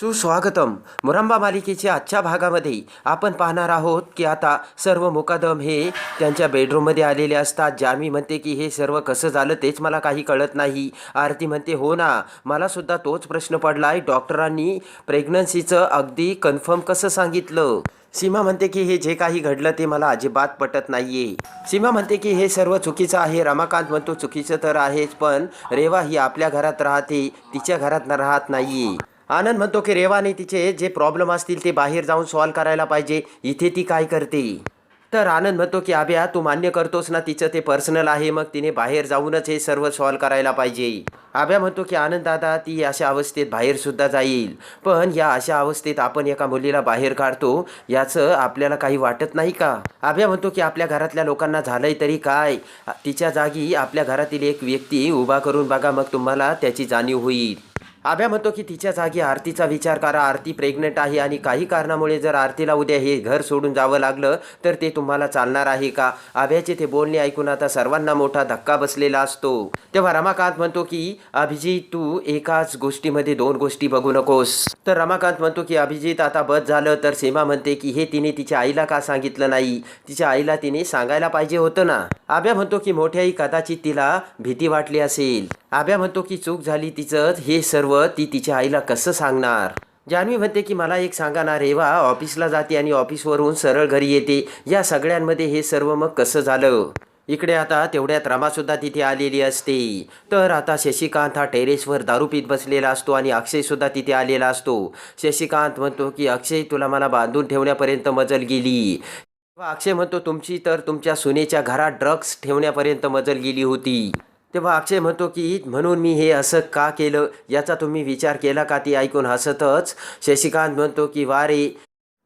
सुस्वागतम. मुरंबा मालिकेच्या आजच्या भागामध्ये आपण पाहणार आहोत की आता सर्व मुकादम हे त्यांच्या बेडरूममध्ये आलेले असतात. जान्हवी म्हणते की हे सर्व कसं झालं तेच मला काही कळत नाही. आरती म्हणते हो ना, मला सुद्धा तोच प्रश्न पडलाय. डॉक्टरांनी प्रेग्नन्सीचं अगदी कन्फर्म कसं सांगितलं. सीमा म्हणते की हे जे काही घडलं ते मला अजिबात पटत नाहीये. सीमा म्हणते की हे सर्व चुकीचं आहे. रमाकांत म्हणतो चुकीचं तर आहेच, पण रेवा ही आपल्या घरात राहते, तिच्या घरात राहत नाहीये. आनंद म्हणतो की रेवाने तिचे जे प्रॉब्लेम असतील ते बाहेर जाऊन सॉल्व करायला पाहिजे, इथे ती काय करते. तर आनंद म्हणतो की अभ्या तू मान्य करतोस ना तिचं ते पर्सनल आहे, मग तिने बाहेर जाऊनच हे सर्व सॉल्व करायला पाहिजे. अभ्या म्हणतो की आनंद दादा ती अशा अवस्थेत बाहेर सुद्धा जाईल, पण या अशा अवस्थेत आपण एका मुलीला बाहेर काढतो याचं आपल्याला काही वाटत नाही का. अभ्या म्हणतो की आपल्या घरातल्या लोकांना झालंय तरी काय, तिच्या जागी आपल्या घरातील एक व्यक्ती उभा करून बघा, मग तुम्हाला त्याची जाणीव होईल. आभ्या म्हणतो की तिच्या जागी आरतीचा विचार करा. आरती प्रेग्नंट आहे आणि काही कारणामुळे जर आरतीला उद्या हे घर सोडून जावं लागलं तर ते तुम्हाला चालणार आहे का. आभ्याचे ते बोलणे ऐकून आता सर्वांना मोठा धक्का बसलेला असतो. तेव्हा रमाकांत म्हणतो की अभिजित तू एकाच गोष्टीमध्ये दोन गोष्टी बघू नकोस. तर रमाकांत म्हणतो की अभिजित आता बस झालं. तर सीमा म्हणते की हे तिने तिच्या आईला का सांगितलं नाही, तिच्या आईला तिने सांगायला पाहिजे होतं ना. आभ्या म्हणतो की मोठ्याही कदाचित तिला भीती वाटली असेल. आभ्या म्हणतो की चूक झाली तिचं, हे सर्व ती तिच्या आईला कसं सांगणार. जान्हवी म्हणते की मला एक सांगा ना, रेवा ऑफिसला जाते आणि ऑफिसवरून सरळ घरी येते, या सगळ्यांमध्ये हे सर्व मग कसं झालं. इकडे आता तेवढ्यात रमासुद्धा तिथे आलेली असते. तर आता शशिकांत हा टेरेसवर दारू पीत बसलेला असतो आणि अक्षयसुद्धा तिथे आलेला असतो. शशिकांत म्हणतो की अक्षय तुला मला बांधून ठेवण्यापर्यंत मजल गेली. अक्षय म्हणतो तुमची तर तुमच्या सुनेच्या घरात ड्रग्स ठेवण्यापर्यंत मजल गेली होती. तेव्हा अक्षय म्हणतो की म्हणून मी हे असं का केलं याचा तुम्ही विचार केला का. ती ऐकून हसतच शशिकांत म्हणतो की वा रे,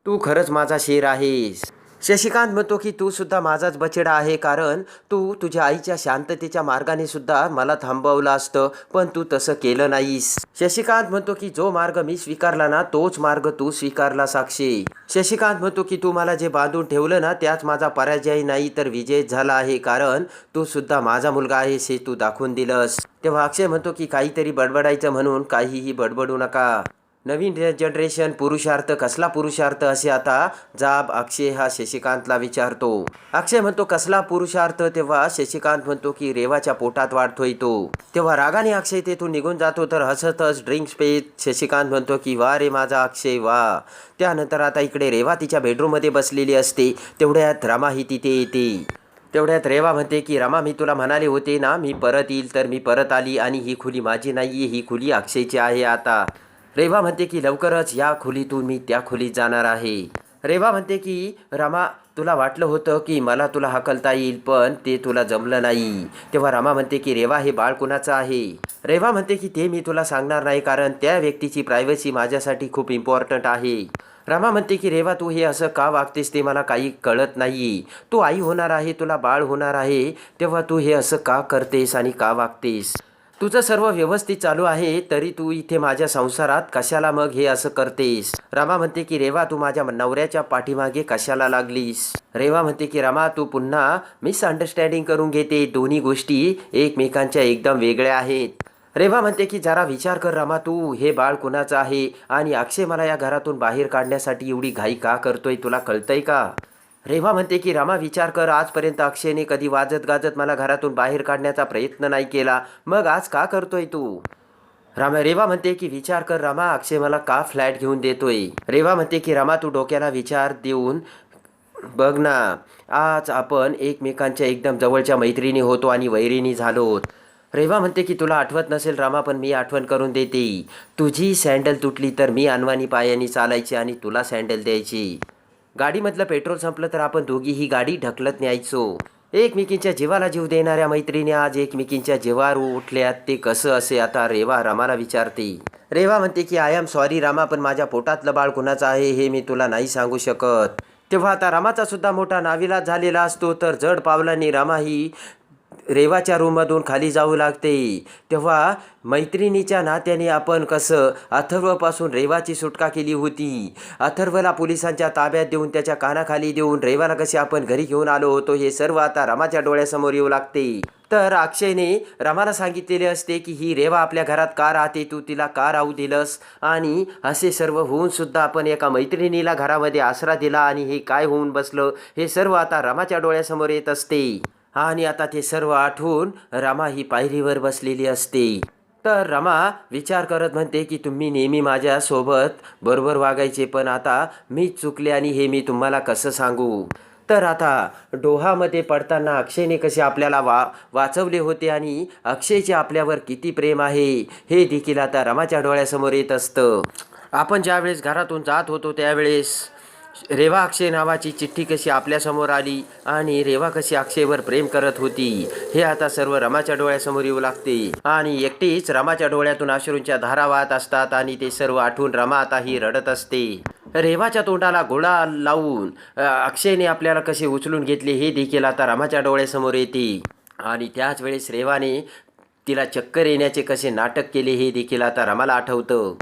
तू खरंच माझा शेर आहेस. शशिकांत म्हणतो की तू सुद्धा माझाच बछडा आहे, कारण तू तुझ्या आईच्या शांततेच्या मार्गाने सुद्धा मला थांबवलं असतं, पण तू तसं केलं नाहीस. शशिकांत म्हणतो की जो मार्ग मी स्वीकारला ना तोच मार्ग तू स्वीकारला साक्षी. शशिकांत म्हणतो की तू मला जे बांधून ठेवलं ना त्याच माझा पराजय नाही तर विजय झाला आहे, कारण तू सुद्धा माझा मुलगा आहेस हे तू दाखवून दिलंस. तेव्हा अक्षय म्हणतो की काहीतरी बडबडायचं म्हणून काहीही बडबडू नका. नवीन जनरेशन पुरुषार्थ कसला पुरुषार्थ असे आता जाब अक्षय हा शशिकांतला विचारतो. अक्षय म्हणतो कसला पुरुषार्थ. तेव्हा शशिकांत म्हणतो की रेवाच्या पोटात वाढतोय तो. तेव्हा रागाने अक्षय तेथून निघून जातो. तर हसतच ड्रिंक्स पेत शशिकांत म्हणतो की वा रे माझा अक्षय वा. त्यानंतर आता इकडे रेवा तिच्या बेडरूममध्ये बसलेली असते. तेवढ्यात रमा ही तिथे येते. तेवढ्यात रेवा म्हणते की रमा मी तुला म्हणाले होते ना मी परत येईल, तर मी परत आली आणि ही खोली माझी नाहीये, ही खोली अक्षयची आहे. आता रेवा म्हणते की लवकरच या खोलीतून मी त्या खोलीत जाणार आहे. रेवा म्हणते की रमा तुला वाटलं होतं की मला तुला हाकलता येईल, पण ते तुला जमलं नाही. तेव्हा रमा म्हणते की रेवा हे बाळ कुणाचं आहे. रेवा म्हणते की ते मी तुला सांगणार नाही, कारण त्या व्यक्तीची प्रायव्हसी माझ्यासाठी खूप इम्पॉर्टंट आहे. रमा म्हणते की रेवा तू हे असं का वागतेस ते मला काही कळत नाही. तू आई होणार आहे, तुला बाळ होणार आहे, तेव्हा तू हे असं का करतेस आणि का वागतेस. तुझं सर्व व्यवस्थित चालू आहे तरी तू इथे माझ्या संसारात कशाला मग हे असं करतेस. रमा म्हणते की रेवा तू माझ्या नवऱ्याच्या पाठीमागे कशाला लागलीस. रेवा म्हणते की रमा तू पुन्हा मिसअंडरस्टँडिंग करून घेते, दोन्ही गोष्टी एकमेकांच्या एकदम वेगळ्या आहेत. रेवा म्हणते की जरा विचार कर रमा, तू हे बाळ कुणाचं आहे आणि अक्षय मला या घरातून बाहेर काढण्यासाठी एवढी घाई का करतोय, तुला कळतंय का. रेवा म्हणते की रमा विचार कर, आजपर्यंत अक्षयने कधी वाजत गाजत मला घरातून बाहेर काढण्याचा प्रयत्न नाही केला, मग आज का करतोय तू. रेवा म्हणते की विचार कर रमा, अक्षय मला का फ्लॅट घेऊन देतोय. रेवा म्हणते की रमा तू डोक्याला विचार देऊन बघ ना, आज आपण एकमेकांच्या एकदम जवळच्या मैत्रिणी होतो आणि वैरिणी झालो. रेवा म्हणते की तुला आठवत नसेल रमा, पण मी आठवण करून देते. तुझी सँडल तुटली तर मी अनवाणी पायाने चालायची आणि तुला सँडल द्यायची. गाडीमधलं पेट्रोल संपलं तर आपण दोघी ही गाडी ढकलत न्यायचो. एकमेकींच्या जीवाला जीव देणाऱ्या मैत्रिणी आज एकमेकींच्या जीवावर उठल्यात, ते कसं असे. आता रेवा रमाला विचारते. रेवा म्हणते की आय एम सॉरी रामा, पण माझ्या पोटातलं बाळ कुणाचं आहे हे मी तुला नाही सांगू शकत. तेव्हा आता रमाचा सुद्धा मोठा नाविलाज झालेला असतो. तर जड पावलांनी रमा ही रेवाच्या रूममधून खाली जाऊ लागते तेव्हा मैत्रिणीच्या नात्याने आपण कसं अथर्वपासून रेवाची सुटका केली होती, अथर्वला पोलिसांच्या ताब्यात देऊन त्याच्या कानाखाली देऊन रेवाला कसे आपण घरी घेऊन आलो होतो, हे सर्व आता रमाच्या डोळ्यासमोर येऊ लागते. तर अक्षयने रमाला सांगितलेले असते की ही रेवा आपल्या घरात का राहते, तू तिला का राहू दिलंस, आणि असे सर्व होऊन सुद्धा आपण एका मैत्रिणीला घरामध्ये आसरा दिला आणि हे काय होऊन बसलं, हे सर्व आता रमाच्या डोळ्यासमोर येत असते. आणि आता ते सर्व आठवून रमा ही पायरीवर बसलेली असते. तर रमा विचार करत म्हणते की तुम्ही नेहमी माझ्यासोबत बरोबर वागायचे, पण आता मीच चुकले आणि हे मी तुम्हाला कसं सांगू. तर आता डोहामध्ये पडताना अक्षयने कसे आपल्याला वाचवले होते आणि अक्षयचे आपल्यावर किती प्रेम आहे हे देखील आता रमाच्या डोळ्यासमोर येत असतं. आपण ज्यावेळेस घरातून जात होतो त्यावेळेस रेवा अक्षय नावाची चिठ्ठी कशी आपल्यासमोर आली आणि रेवा कशी अक्षयवर प्रेम करत होती, हे आता सर्व रमाच्या डोळ्यासमोर येऊ लागते. आणि एकटीच रमाच्या डोळ्यातून अश्रूंच्या धारा वाहत असतात आणि ते सर्व आठवून रमा आता ही रडत असते. रेवाच्या तोंडाला गोळा लावून अक्षयने आपल्याला कसे उचलून घेतले हे देखील आता रमाच्या डोळ्यासमोर येते. आणि त्याच वेळेस रेवाने तिला चक्कर येण्याचे कसे नाटक केले हे देखील आता रमाला आठवतं.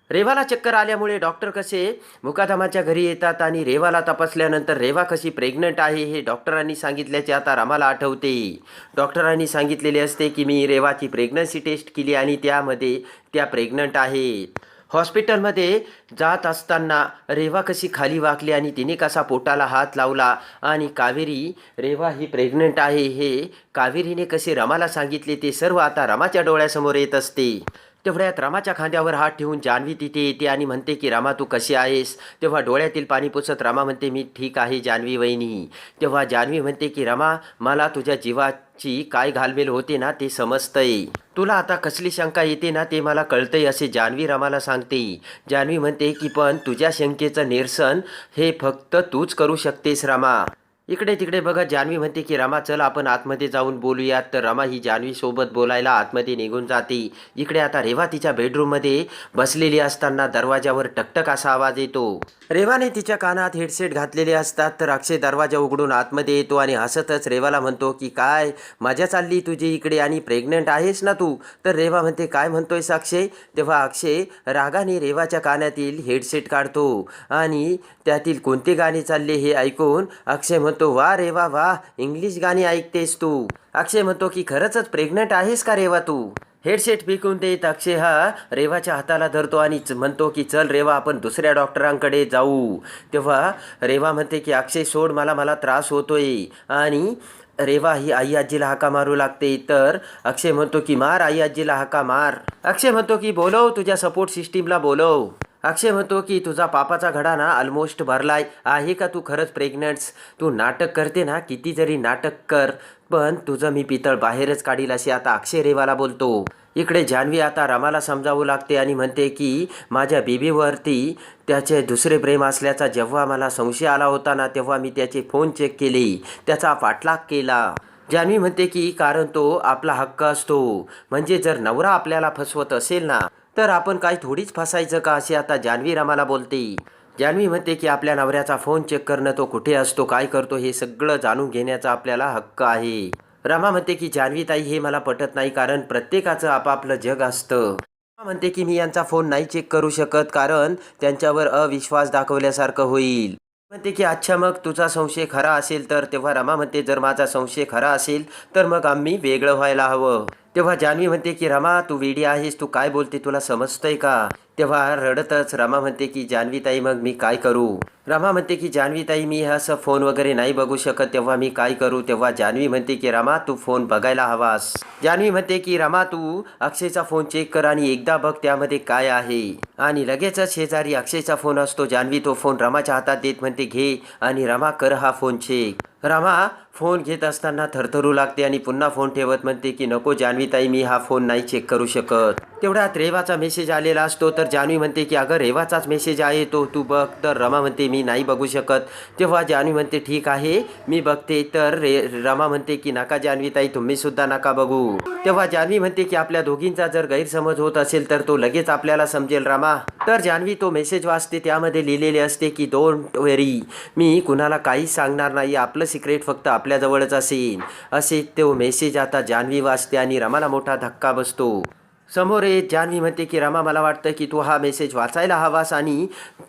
रेवाला चक्कर आल्यामुळे डॉक्टर कसे मुकादमाच्या घरी येतात आणि रेवाला तपासल्यानंतर रेवा कशी प्रेग्नंट आहे हे डॉक्टरांनी सांगितल्याचे आता रमाला आठवते. डॉक्टरांनी सांगितलेले असते की मी रेवाची प्रेग्नन्सी टेस्ट केली आणि त्यामध्ये त्या प्रेग्नंट आहेत. हॉस्पिटलमध्ये जात असताना रेवा कशी खाली वाकली आणि तिने कसा पोटाला हात लावला आणि कावेरी रेवा ही प्रेग्नंट आहे हे कावेरीने कसे रमाला सांगितले, ते सर्व आता रमाच्या डोळ्यासमोर येत असते. तेवढ्यात रमाच्या खांद्यावर हात ठेवून जान्हवी तिथे येते आणि म्हणते की रमा तू कशी आहेस. तेव्हा डोळ्यातील पाणी पुसत रमा म्हणते मी ठीक आहे जान्हवी वहिनी. तेव्हा जान्हवी म्हणते की रमा मला तुझ्या जीवाची काय घालमेल होते ना ते समजतंय, तुला आता कसली शंका येते ना ते मला कळतंय, असे जान्हवी रमाला सांगते. जान्हवी म्हणते की पण तुझ्या शंकेचं निरसन हे फक्त तूच करू शकतेस रमा. इकडे तिकडे बघत जान्हवी म्हणते की रमा चल आपण आतमध्ये जाऊन बोलूयात. तर रमा ही जान्हवी सोबत बोलायला आतमध्ये निघून जाते. इकडे आता रेवा तिच्या बेडरूममध्ये बसलेली असताना दरवाजावर टकटक असा आवाज येतो. रेवाने तिच्या कानात हेडसेट घातलेले असतात. तर अक्षय दरवाजा उघडून आतमध्ये येतो आणि हसतच रेवाला म्हणतो की काय मजा चालली तुझी इकडे आणि प्रेग्नंट आहेस ना तू. तर रेवा म्हणते काय म्हणतोयस अक्षय. तेव्हा अक्षय रागाने रेवाच्या कानातील हेडसेट काढतो आणि त्यातील कोणते गाणे चालले हे ऐकून अक्षय म्हणतो वा रेवा वा, इंग्लिश गाणी ऐकतेस तू. अक्षय म्हणतो की खरंच प्रेग्नंट आहेस का रेवा तू. हेडसेट फेकून देत अक्षय हा रेवाच्या हाताला धरतो आणि म्हणतो की चल रेवा आपण दुसऱ्या डॉक्टरांकडे जाऊ. तेव्हा रेवा म्हणते की अक्षय सोड मला त्रास होतोय. आणि रेवा ही आई आजीला हाका मारू लागते. तर अक्षय म्हणतो की मार आई आजीला हाका मार. अक्षय म्हणतो की बोलव तुझ्या सपोर्ट सिस्टीमला बोलव. अक्षय म्हणतो की तुझा पापाचा घडा ना ऑलमोस्ट भरलाय आहे का तू खरंच प्रेग्नंट्स. तू नाटक करते ना, किती जरी नाटक कर पण तुझं मी पितळ बाहेरच काढील असे आता अक्षय रेवाला बोलतो. इकडे जान्हवी आता रमाला समजावू लागते आणि म्हणते की माझ्या बेबीवरती त्याचे दुसरे प्रेम असल्याचा जेव्हा मला संशय आला होता ना तेव्हा मी त्याचे फोन चेक केले, त्याचा पाठलाग केला. जान्हवी म्हणते की कारण तो आपला हक्क असतो, म्हणजे जर नवरा आपल्याला फसवत असेल ना तर आपण काही थोडीच फसायचं का, असे आता जान्हवी रमाला बोलते. जान्हवी म्हणते की आपल्या नवऱ्याचा फोन चेक करणं, तो कुठे असतो काय करतो हे सगळं जाणून घेण्याचा आपल्याला हक्क आहे. रमा म्हणते की जान्हवी ताई हे मला पटत नाही, कारण प्रत्येकाचं आपापलं जग असतं. रमा म्हणते की मी यांचा फोन नाही चेक करू शकत कारण त्यांच्यावर अविश्वास दाखवल्यासारखं होईल. म्हणते की अच्छा मग तुझा संशय खरा असेल तर. तेव्हा रमा म्हणते जर माझा संशय खरा असेल तर मग आम्ही वेगळं व्हायला हवं. तेव्हा जान्हवी म्हणते की रमा तू वेडी आहेस, तू काय बोलते तुला समजतंय का. तेव्हा रडतच रमा म्हणते की जान्हवी ताई मग मी काय करू. रमा म्हणते की जान्हवी ताई मी असं फोन वगैरे नाही बघू शकत, तेव्हा मी काय करू. तेव्हा जान्हवी म्हणते की रमा तू फोन बघायला हवास. जान्हवी म्हणते की रमा तू अक्षयचा फोन चेक कर आणि एकदा बघ त्यामध्ये काय आहे. आणि लगेचच शेजारी अक्षयचा फोन असतो. जान्हवी तो फोन रमाच्या हातात देत म्हणते घे आणि रमा कर हा फोन चेक. रमा फोन घेत असताना थरथरू लागते आणि पुन्हा फोन ठेवत म्हणते की नको जान्हवी ताई मी हा फोन नाही चेक करू शकत. तेवढ्यात रेवाचा मेसेज आलेला असतो. तर जान्हवी म्हणते की अगं रेवाचाच मेसेज आहे तो, तू बघ. तर रमा म्हणते मी नाही बघू शकत. तेव्हा जान्हवी म्हणते ठीक आहे मी बघते. तर रमा म्हणते की नका जान्हवी ताई तुम्ही सुद्धा नका बघू. तेव्हा जान्हवी म्हणते की आपल्या दोघींचा जर गैरसमज होत असेल तर तो लगेच आपल्याला समजेल रमा. तर जान्हवी तो मेसेज वाचते. त्यामध्ये लिहिलेले असते की डोंट वरी, मी कुणाला काहीच सांगणार नाही, आपलं सगळं सिक्रेट फक्त आपल्याजवळच असेल असे तो मेसेज आता जान्हवी वाचते आणि रमाला मोठा धक्का बसतो. समोर येत जान्हवी म्हणते की रमा मला वाटतं की तू हा मेसेज वाचायला हवास आणि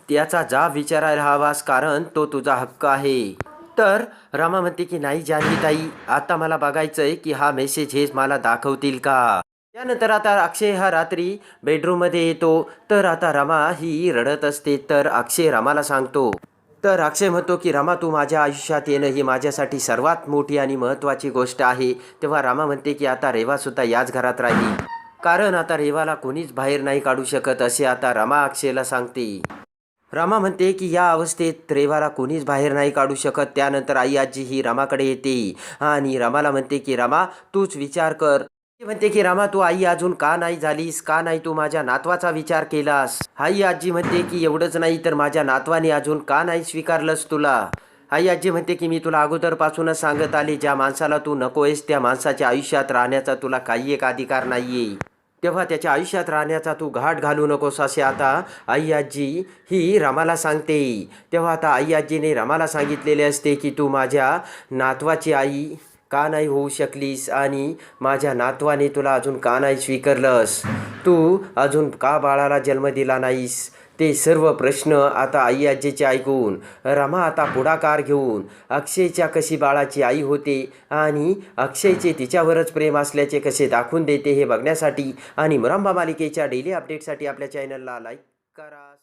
त्याचा जाब विचारायला हवास कारण तो तुझा हक्क आहे. तर रमा म्हणते की नाही जान्हवी ताई, आता मला बघायचं आहे की हा मेसेज हेच मला दाखवतील का. त्यानंतर आता अक्षय हा रात्री बेडरूममध्ये येतो. तर आता रमा ही रडत असते. तर अक्षय रमाला सांगतो. तर अक्षय म्हणतो की रमा तू माझ्या आयुष्यात येणं ही माझ्यासाठी सर्वात मोठी आणि महत्त्वाची गोष्ट आहे. तेव्हा रमा म्हणते की आता रेवासुद्धा याच घरात राहील कारण आता रेवाला कोणीच बाहेर नाही काढू शकत असे आता रमा अक्षयला सांगते. रमा म्हणते की या अवस्थेत रेवाला कोणीच बाहेर नाही काढू शकत. त्यानंतर आई आजी ही रमाकडे येते आणि रमाला म्हणते की रमा तूच विचार कर. ती म्हणते की रमा तू आई अजून का नाही झालीस, का नाही तू माझ्या नातवाचा विचार केलास. आई आजी म्हणते की एवढंच नाही तर माझ्या नातवाने अजून का नाही स्वीकारलंस तुला. आई आजी म्हणते की मी तुला अगोदरपासूनच सांगत आले ज्या माणसाला तू नकोयस त्या माणसाच्या आयुष्यात राहण्याचा तुला काही एक अधिकार नाहीये. तेव्हा त्याच्या आयुष्यात राहण्याचा तू घाट घालू नकोस असे आता आई आजी ही रमाला सांगते. तेव्हा आता आई आजीने रमाला सांगितलेले असते की तू माझ्या नातवाची आई का नाही होऊ शकलीस आणि माझ्या नातवाने तुला अजून का नाही स्वीकारलंस, तू अजून का बाळाला जन्म दिला नाहीस. ते सर्व प्रश्न आता आई आजीचे ऐकून रमा आता पुढाकार घेऊन अक्षयच्या कशी बाळाची आई होते आणि अक्षयचे तिच्यावरच प्रेम असल्याचे कसे दाखवून देते हे बघण्यासाठी आणि मुरंबा मालिकेच्या डेली अपडेटसाठी आपल्या चॅनलला लाईक करा.